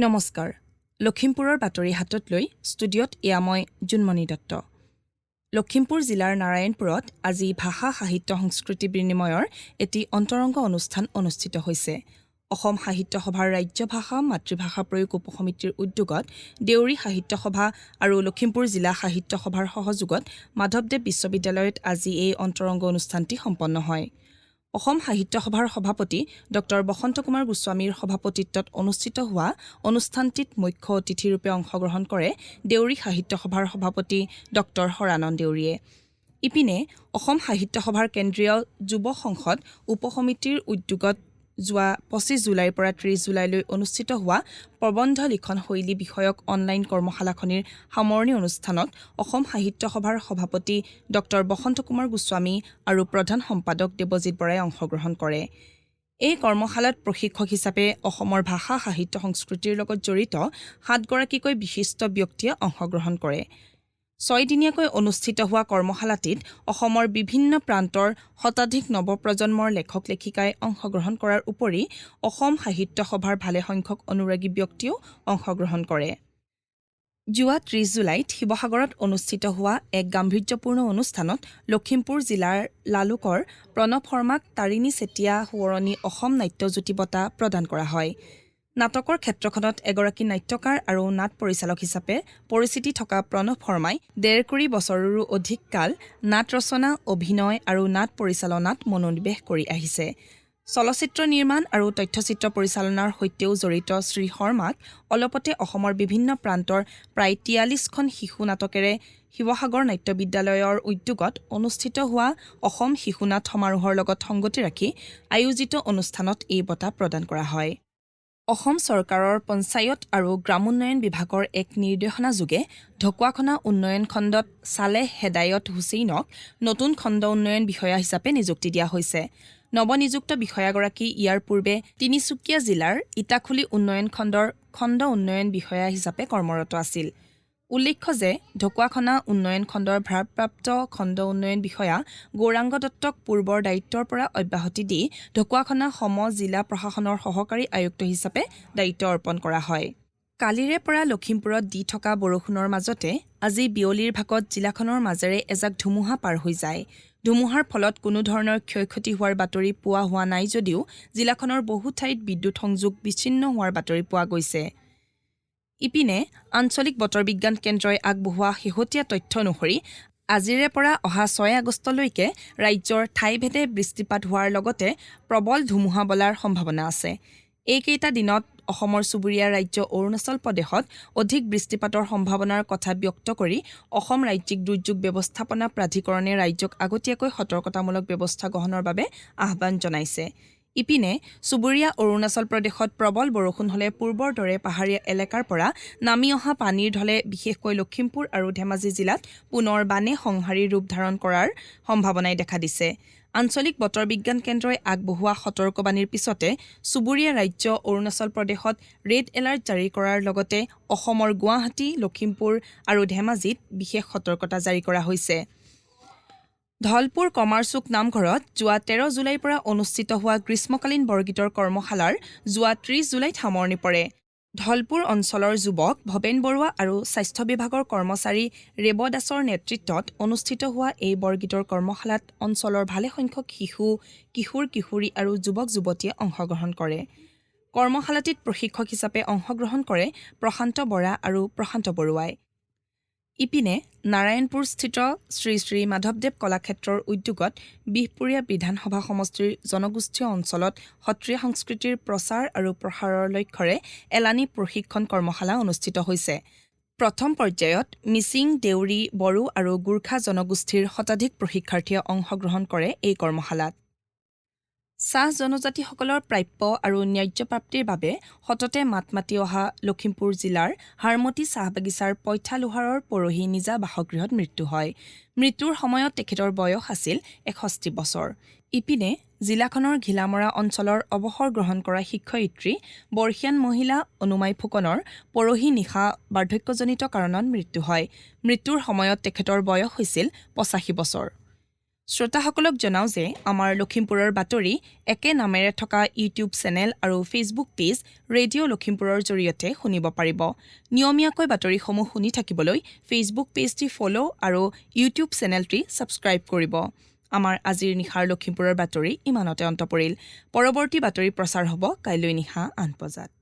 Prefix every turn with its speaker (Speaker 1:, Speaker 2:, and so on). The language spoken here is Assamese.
Speaker 1: নমস্কাৰ লখিমপুৰৰ বাতৰি হাতত লৈ ষ্টুডিঅ'ত এয়া মই জুনমণি দত্ত লখিমপুৰ জিলাৰ নাৰায়ণপুৰত আজি ভাষা সাহিত্য সংস্কৃতি বিনিময়ৰ এটি অন্তৰংগ অনুষ্ঠান অনুষ্ঠিত হৈছে অসম সাহিত্য সভাৰ ৰাজ্য ভাষা মাতৃভাষা প্ৰয়োগ উপসমিতিৰ উদ্যোগত দেউৰী সাহিত্য সভা আৰু লখিমপুৰ জিলা সাহিত্য সভাৰ সহযোগত মাধৱদেৱ বিশ্ববিদ্যালয়ত আজি এই অন্তৰংগ অনুষ্ঠানটি সম্পন্ন হয় অসম সাহিত্য সভাৰ সভাপতি ডক্টৰ বসন্ত কুমাৰ গোস্বামীৰ সভাপতিত্বত অনুষ্ঠিত হোৱা অনুষ্ঠানটিত মুখ্য অতিথিৰূপে অংশগ্ৰহণ কৰে দেউৰী সাহিত্য সভাৰ সভাপতি ডক্টৰ হৰানন্দ দেউৰীয়ে ইপিনে অসম সাহিত্য সভাৰ কেন্দ্ৰীয় যুৱ সংসদ উপসমিতিৰ উদ্যোগত যোৱা 25 জুলাইৰ পৰা 30 জুলাইলৈ অনুষ্ঠিত হোৱা প্ৰবন্ধ লিখন শৈলী বিষয়ক অনলাইন কৰ্মশালাখনিৰ সামৰণি অনুষ্ঠানত অসম সাহিত্য সভাৰ সভাপতি ডক্টৰ বসন্ত কুমাৰ গোস্বামী আৰু প্ৰধান সম্পাদক দেৱজিৎ বৰাই অংশগ্ৰহণ কৰে এই কৰ্মশালাত প্ৰশিক্ষক হিচাপে অসমৰ ভাষা সাহিত্য সংস্কৃতিৰ লগত জড়িত 7 গৰাকীকৈ বিশিষ্ট ব্যক্তিয়ে অংশগ্ৰহণ কৰে 6 দিনীয়াকৈ অনুষ্ঠিত হোৱা কৰ্মশালাটিত অসমৰ বিভিন্ন প্ৰান্তৰ শতাধিক নৱপ্ৰজন্মৰ লেখক লেখিকাই অংশগ্ৰহণ কৰাৰ উপৰি অসম সাহিত্য সভাৰ ভালে সংখ্যক অনুৰাগী ব্যক্তিও অংশগ্ৰহণ কৰে যোৱা 30 জুলাইত শিৱসাগৰত অনুষ্ঠিত হোৱা এক গাম্ভীৰ্যপূৰ্ণ অনুষ্ঠানত লখিমপুৰ জিলাৰ লালুকৰ প্ৰণৱ শৰ্মাক তাৰিণী চেতিয়া সোঁৱৰণী অসম নাট্যজ্যোতি বঁটা প্ৰদান কৰা হয় নাটকৰ ক্ষেত্ৰখনত এগৰাকী নাট্যকাৰ আৰু নাট পৰিচালক হিচাপে পৰিচিতি থকা প্ৰণৱ শৰ্মাই 1.5 বছৰৰো অধিক কাল নাট ৰচনা অভিনয় আৰু নাট পৰিচালনাত মনোনিৱেশ কৰি আহিছে চলচ্চিত্ৰ নিৰ্মাণ আৰু তথ্যচিত্ৰ পৰিচালনাৰ সৈতেও জড়িত শ্ৰী শৰ্মাক অলপতে অসমৰ বিভিন্ন প্ৰান্তৰ প্ৰায় 43খন শিশু নাটকেৰে শিৱসাগৰ নাট্য বিদ্যালয়ৰ উদ্যোগত অনুষ্ঠিত হোৱা অসম শিশু নাট সমাৰোহৰ লগত সংগতি ৰাখি আয়োজিত অনুষ্ঠানত এই বঁটা প্ৰদান কৰা হয় অসম চৰকাৰৰ পঞ্চায়ত আৰু গ্ৰামোন্নয়ন বিভাগৰ এক নিৰ্দেশনা যোগে ঢকুৱাখনা উন্নয়ন খণ্ডত সালেহ হেদায়ত হুছেইনক নতুন খণ্ড উন্নয়ন বিষয়া হিচাপে নিযুক্তি দিয়া হৈছে নৱনিযুক্ত বিষয়াগৰাকী ইয়াৰ পূৰ্বে তিনিচুকীয়া জিলাৰ ইটাখুলি উন্নয়ন খণ্ডৰ খণ্ড উন্নয়ন বিষয়া হিচাপে কৰ্মৰত আছিল উল্লেখ্য যে ঢকুৱাখনা উন্নয়ন খণ্ডৰ ভাৰপ্ৰাপ্ত খণ্ড উন্নয়ন বিষয়া গৌৰাংগ দত্তক পূৰ্বৰ দায়িত্বৰ পৰা অব্যাহতি দি ঢকুৱাখনা সম জিলা প্ৰশাসনৰ সহকাৰী আয়ুক্ত হিচাপে দায়িত্ব অৰ্পণ কৰা হয় কালিৰে পৰা লখিমপুৰত দি থকা বৰষুণৰ মাজতে আজি বিয়লিৰ ভাগত জিলাখনৰ মাজেৰে এজাক ধুমুহা পাৰ হৈ যায় ধুমুহাৰ ফলত কোনো ধৰণৰ ক্ষয়ক্ষতি হোৱাৰ বাতৰি পোৱা হোৱা নাই যদিও জিলাখনৰ বহু ঠাইত বিদ্যুৎ সংযোগ বিচ্ছিন্ন হোৱাৰ বাতৰি পোৱা গৈছে ইপিনে আঞ্চলিক বতৰ বিজ্ঞান কেন্দ্ৰই আগবঢ়োৱা শেহতীয়া তথ্য অনুসৰি আজিৰে পৰা অহা 6 আগষ্টলৈকে ৰাজ্যৰ ঠাইভেদে বৃষ্টিপাত হোৱাৰ লগতে প্ৰবল ধুমুহা বলাৰ সম্ভাৱনা আছে এইকেইটা দিনত অসমৰ চুবুৰীয়া ৰাজ্য অৰুণাচল প্ৰদেশত অধিক বৃষ্টিপাতৰ সম্ভাৱনাৰ কথা ব্যক্ত কৰি অসম ৰাজ্যিক দুৰ্যোগ ব্যৱস্থাপনা প্ৰাধিকৰণে ৰাজ্যক আগতীয়াকৈ সতৰ্কতামূলক ব্যৱস্থা গ্ৰহণৰ বাবে আহ্বান জনাইছে ইপিনে চুবুৰীয়া অৰুণাচল প্ৰদেশত প্ৰবল বৰষুণ হলে পূৰ্বৰ দৰে পাহাৰীয়া এলেকাৰ পৰা নামি অহা পানীৰ ঢলে বিশেষকৈ লখিমপুৰ আৰু ধেমাজি জিলাত পুনৰ বানে সংহাৰী ৰূপ ধাৰণ কৰাৰ সম্ভাৱনাই দেখা দিছে আঞ্চলিক বতৰ বিজ্ঞান কেন্দ্ৰই আগবঢ়োৱা সতৰ্কবাণীৰ পিছতে চুবুৰীয়া ৰাজ্য অৰুণাচল প্ৰদেশত ৰেড এলাৰ্ট জাৰি কৰাৰ লগতে অসমৰ গুৱাহাটী লখিমপুৰ আৰু ধেমাজিত বিশেষ সতৰ্কতা জাৰি কৰা হৈছে ধলপুৰ কমাৰচুক নামঘৰত যোৱা 13 জুলাইৰ পৰা অনুষ্ঠিত হোৱা গ্ৰীষ্মকালীন বৰগীতৰ কৰ্মশালাৰ যোৱা 30 জুলাইত সামৰণি পৰে ধলপুৰ অঞ্চলৰ যুৱক ভৱেন বৰুৱা আৰু স্বাস্থ্য বিভাগৰ কৰ্মচাৰী ৰেব দাসৰ নেতৃত্বত অনুষ্ঠিত হোৱা এই বৰগীতৰ কৰ্মশালাত অঞ্চলৰ ভালে সংখ্যক শিশু কিশোৰ কিশোৰী আৰু যুৱক যুৱতীয়ে অংশগ্ৰহণ কৰে কৰ্মশালাটিত প্ৰশিক্ষক হিচাপে অংশগ্ৰহণ কৰে প্ৰশান্ত বৰা আৰু প্ৰশান্ত বৰুৱাই ইপিনে নাৰায়ণপুৰস্থিত শ্ৰী শ্ৰী মাধৱদেৱ কলাক্ষেত্ৰৰ উদ্যোগত বিহপুৰীয়া বিধানসভা সমষ্টিৰ জনগোষ্ঠীয় অঞ্চলত সত্ৰীয়া সংস্কৃতিৰ প্ৰচাৰ আৰু প্ৰসাৰৰ লক্ষ্যৰে এলানি প্ৰশিক্ষণ কৰ্মশালা অনুষ্ঠিত হৈছে প্ৰথম পৰ্যায়ত মিচিং দেউৰী বড়ো আৰু গোৰ্খা জনগোষ্ঠীৰ শতাধিক প্ৰশিক্ষাৰ্থীয়ে অংশগ্ৰহণ কৰে এই কৰ্মশালাত চাহ জনজাতিসকলৰ প্ৰাপ্য আৰু ন্যায্য প্ৰাপ্তিৰ বাবে সততে মাত মাতি অহা লখিমপুৰ জিলাৰ হাৰমতি চাহ বাগিচাৰ পইঠা লোহাৰৰ পৰহি নিজা বাসগৃহত মৃত্যু হয় মৃত্যুৰ সময়ত তেখেতৰ বয়স আছিল 61 বছৰ ইপিনে জিলাখনৰ ঘিলামৰা অঞ্চলৰ অৱসৰ গ্ৰহণ কৰা শিক্ষয়িত্ৰী বৰ্ষিয়ান মহিলা অনুমাই ফুকনৰ পৰহি নিশা বাৰ্ধক্যজনিত কাৰণত মৃত্যু হয় মৃত্যুৰ সময়ত তেখেতৰ বয়স হৈছিল 85 বছৰ শ্ৰোতাসকলক জনাওঁ যে আমাৰ লখিমপুৰৰ বাতৰি একে নামেৰে থকা ইউটিউব চেনেল আৰু ফেচবুক পেজ ৰেডিঅ' লখিমপুৰৰ জৰিয়তে শুনিব পাৰিব। নিয়মীয়াকৈ বাতৰিসমূহ শুনি থাকিবলৈ ফেচবুক পেজটি ফ'ল' আৰু ইউটিউব চেনেলটি ছাবস্ক্ৰাইব কৰিব। আমাৰ আজিৰ নিশাৰ লখিমপুৰৰ বাতৰি ইমানতে অন্ত পৰিল। পৰৱৰ্তী বাতৰি প্ৰচাৰ হ'ব কাইলৈ নিশা 8 বজাত।